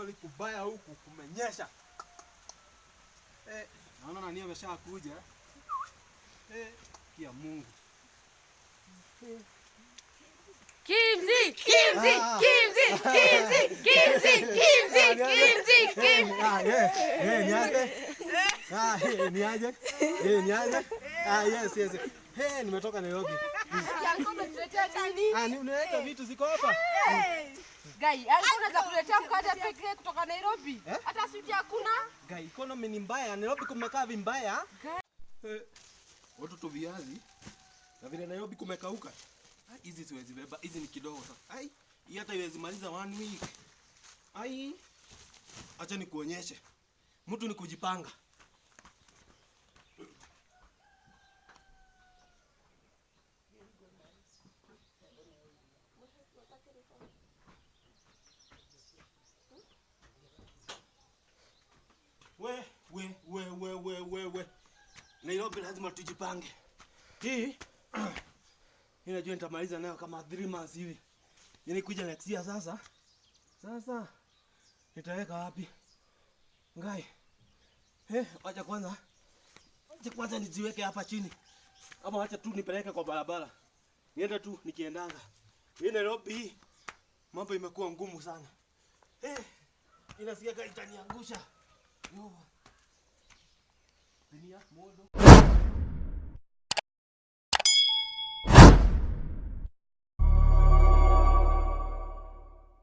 Leo kubaya huku kumenyesha. Naona nani ameshakuja. Kia Mungu. Kimzi. Niaje? Yes. Nimetoka Nairobi. Unaleta vitu ziko hapa. Gai, unaweza kuletea mkate pekee kutoka Nairobi? Hata suti hakuna? Gai, economy ni mbaya. Nairobi kumekaa vibaya. Watoto viazi. Na vile Nairobi kumekauka. Hizi siwezi beba. Hizi ni kidogo sasa. Hii hata iwezi maliza 1 week. Acha nikuonyeshe. Mtu ni kujipanga. We. Nairobi lazima tujipange. Hii najua nitamaliza nayo kama 3 months hivi. Yaani kuja next year sasa. Sasa nitaweka wapi? Ngai. Acha kwanza nijiweke hapa chini. Ama acha tu nipeleke kwa barabara. Nienda tu nikiendanga. Hii Nairobi mambo imekuwa ngumu sana. Inasikia kama itaniangusha. Yo. Dunia modo.